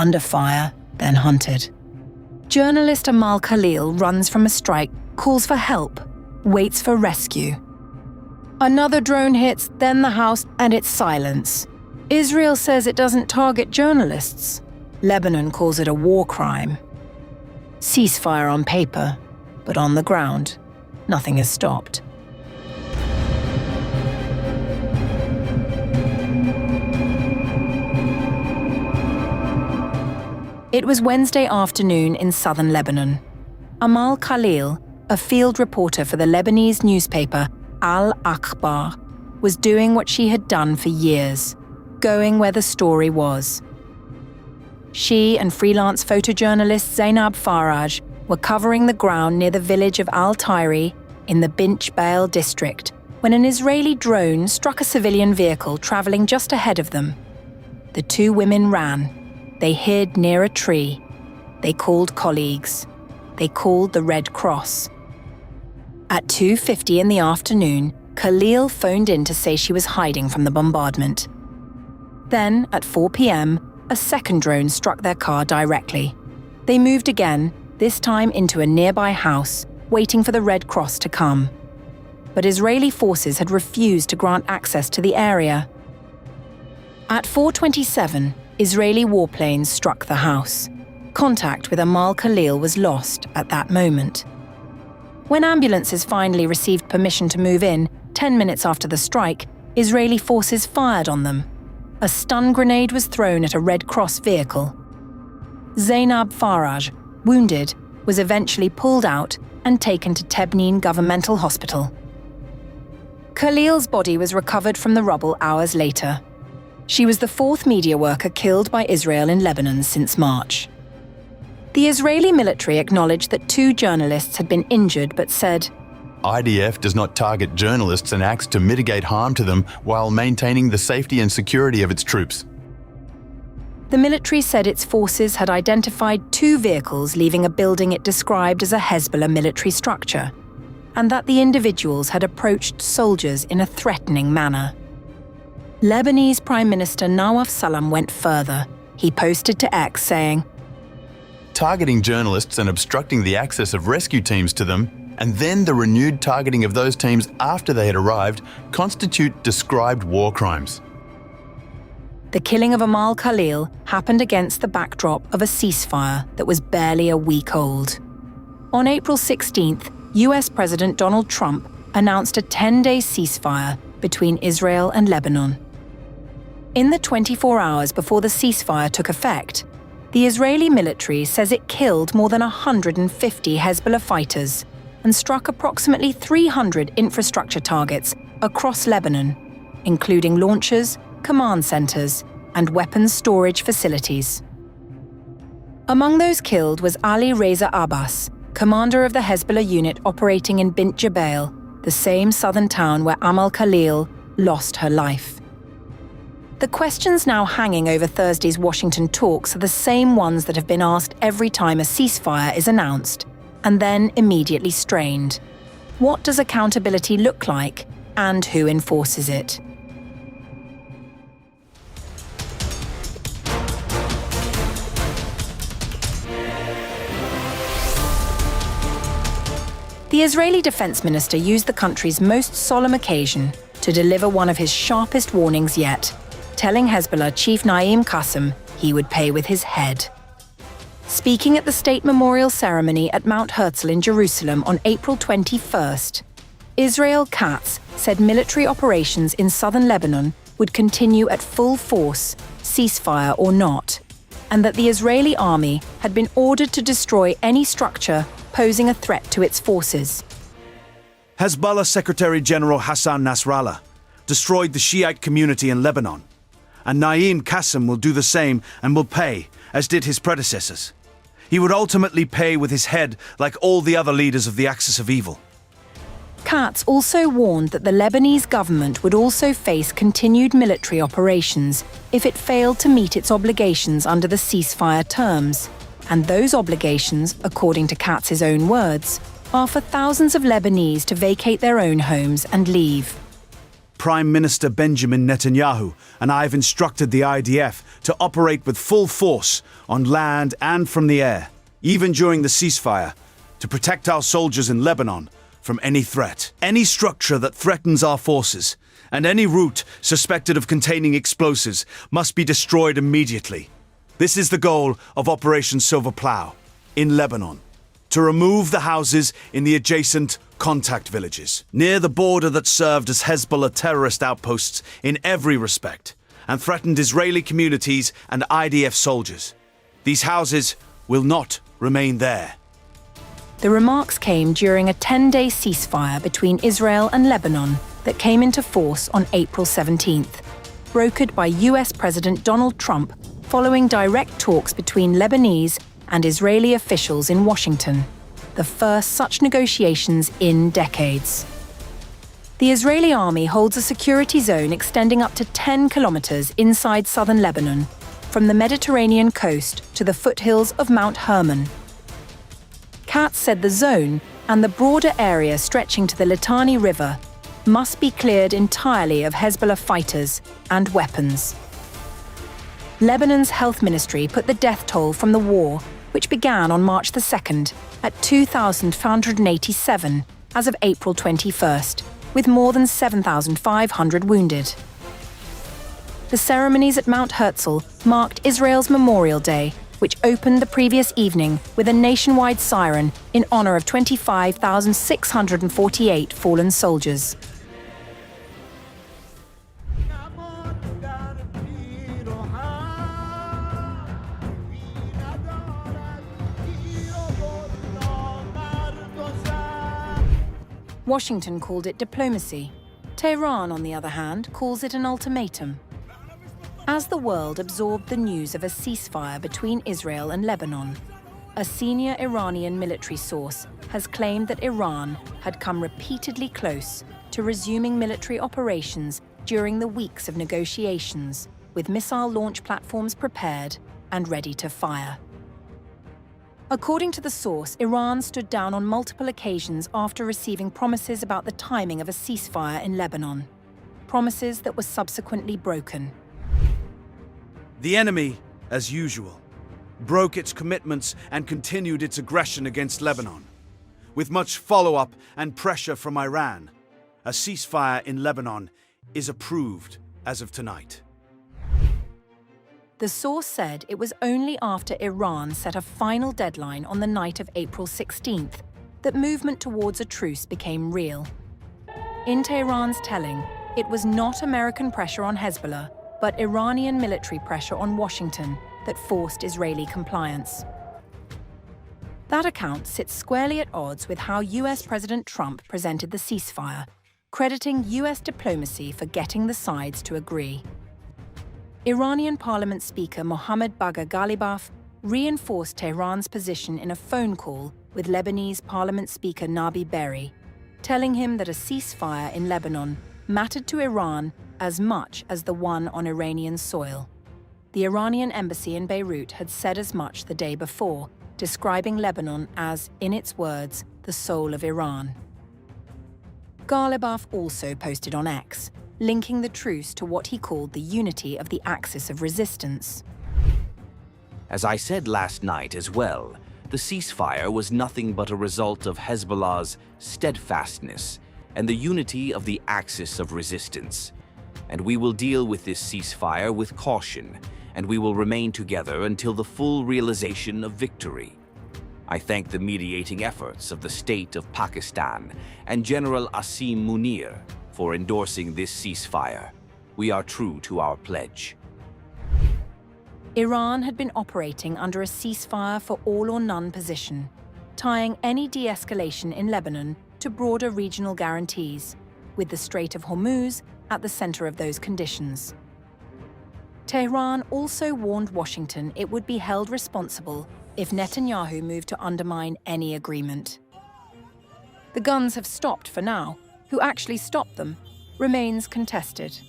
under fire, then hunted. Journalist Amal Khalil runs from a strike, calls for help, waits for rescue. Another drone hits, then the house, and it's silence. Israel says it doesn't target journalists. Lebanon calls it a war crime. Ceasefire on paper, but on the ground, nothing is stopped. It was Wednesday afternoon in southern Lebanon. Amal Khalil, a field reporter for the Lebanese newspaper Al-Akhbar, was doing what she had done for years, going where the story was. She and freelance photojournalist Zeinab Faraj were covering the ground near the village of al-Tayri in the Bint Jbeil district when an Israeli drone struck a civilian vehicle traveling just ahead of them. The two women ran. They hid near a tree. They called colleagues. They called the Red Cross. At 2:50 in the afternoon, Khalil phoned in to say she was hiding from the bombardment. Then, at 4 p.m, a second drone struck their car directly. They moved again, this time into a nearby house, waiting for the Red Cross to come. But Israeli forces had refused to grant access to the area. At 4:27, Israeli warplanes struck the house. Contact with Amal Khalil was lost at that moment. When ambulances finally received permission to move in, 10 minutes after the strike, Israeli forces fired on them. A stun grenade was thrown at a Red Cross vehicle. Zeinab Faraj, wounded, was eventually pulled out and taken to Tebneen Governmental Hospital. Khalil's body was recovered from the rubble hours later. She was the fourth media worker killed by Israel and Lebanon since March. The Israeli military acknowledged that 2 journalists had been injured but said, IDF does not target journalists and acts to mitigate harm to them while maintaining the safety and security of its troops. The military said its forces had identified 2 vehicles leaving a building it described as a Hezbollah military structure, and that the individuals had approached soldiers in a threatening manner. Lebanese Prime Minister Nawaf Salam went further. He posted to X saying, Targeting journalists and obstructing the access of rescue teams to them, and then the renewed targeting of those teams after they had arrived, constitute described war crimes. The killing of Amal Khalil happened against the backdrop of a ceasefire that was barely a week old. On April 16th, US President Donald Trump announced a 10-day ceasefire between Israel and Lebanon. In the 24 hours before the ceasefire took effect, the Israeli military says it killed more than 150 Hezbollah fighters and struck approximately 300 infrastructure targets across Lebanon, including launchers, command centers, and weapons storage facilities. Among those killed was Ali Reza Abbas, commander of the Hezbollah unit operating in Bint Jbeil, the same southern town where Amal Khalil lost her life. The questions now hanging over Thursday's Washington talks are the same ones that have been asked every time a ceasefire is announced, and then immediately strained. What does accountability look like, and who enforces it? The Israeli defense minister used the country's most solemn occasion to deliver one of his sharpest warnings yet, telling Hezbollah chief Naim Qassem he would pay with his head. Speaking at the state memorial ceremony at Mount Herzl in Jerusalem on April 21st, Israel Katz said military operations in southern Lebanon would continue at full force, ceasefire or not, and that the Israeli army had been ordered to destroy any structure posing a threat to its forces. Hezbollah Secretary General Hassan Nasrallah destroyed the Shiite community in Lebanon, and Naim Qassem will do the same and will pay, as did his predecessors. He would ultimately pay with his head like all the other leaders of the axis of evil. Katz also warned that the Lebanese government would also face continued military operations if it failed to meet its obligations under the ceasefire terms, and those obligations, according to Katz's own words, are for thousands of Lebanese to vacate their own homes and leave. Prime Minister Benjamin Netanyahu, and I have instructed the IDF to operate with full force on land and from the air, even during the ceasefire, to protect our soldiers in Lebanon from any threat. Any structure that threatens our forces and any route suspected of containing explosives must be destroyed immediately. This is the goal of Operation Silver Plough in Lebanon, to remove the houses in the adjacent contact villages, near the border that served as Hezbollah terrorist outposts in every respect, and threatened Israeli communities and IDF soldiers. These houses will not remain there. The remarks came during a 10-day ceasefire between Israel and Lebanon that came into force on April 17th, brokered by US President Donald Trump following direct talks between Lebanese and Israeli officials in Washington, the first such negotiations in decades. The Israeli army holds a security zone extending up to 10 kilometers inside southern Lebanon, from the Mediterranean coast to the foothills of Mount Hermon. Katz said the zone and the broader area stretching to the Litani River must be cleared entirely of Hezbollah fighters and weapons. Lebanon's health ministry put the death toll from the war, which began on March the 2nd, at 2,587 as of April 21st, with more than 7,500 wounded. The ceremonies at Mount Herzl marked Israel's Memorial Day, which opened the previous evening with a nationwide siren in honor of 25,648 fallen soldiers. Washington called it diplomacy. Tehran, on the other hand, calls it an ultimatum. As the world absorbed the news of a ceasefire between Israel and Lebanon, a senior Iranian military source has claimed that Iran had come repeatedly close to resuming military operations during the weeks of negotiations, with missile launch platforms prepared and ready to fire. According to the source, Iran stood down on multiple occasions after receiving promises about the timing of a ceasefire in Lebanon, promises that were subsequently broken. The enemy, as usual, broke its commitments and continued its aggression against Lebanon. With much follow-up and pressure from Iran, a ceasefire in Lebanon is approved as of tonight. The source said it was only after Iran set a final deadline on the night of April 16th that movement towards a truce became real. In Tehran's telling, it was not American pressure on Hezbollah, but Iranian military pressure on Washington that forced Israeli compliance. That account sits squarely at odds with how US President Trump presented the ceasefire, crediting US diplomacy for getting the sides to agree. Iranian Parliament Speaker Mohammad Bagher Ghalibaf reinforced Tehran's position in a phone call with Lebanese Parliament Speaker Nabi Berri, telling him that a ceasefire in Lebanon mattered to Iran as much as the one on Iranian soil. The Iranian embassy in Beirut had said as much the day before, describing Lebanon as, in its words, the soul of Iran. Ghalibaf also posted on X, linking the truce to what he called the unity of the axis of resistance. As I said last night as well, the ceasefire was nothing but a result of Hezbollah's steadfastness and the unity of the axis of resistance. And we will deal with this ceasefire with caution, and we will remain together until the full realization of victory. I thank the mediating efforts of the State of Pakistan and General Asim Munir for endorsing this ceasefire. We are true to our pledge. Iran had been operating under a ceasefire for all or none position, tying any de-escalation in Lebanon to broader regional guarantees, with the Strait of Hormuz at the center of those conditions. Tehran also warned Washington it would be held responsible if Netanyahu moved to undermine any agreement. The guns have stopped for now. Who actually stopped them remains contested.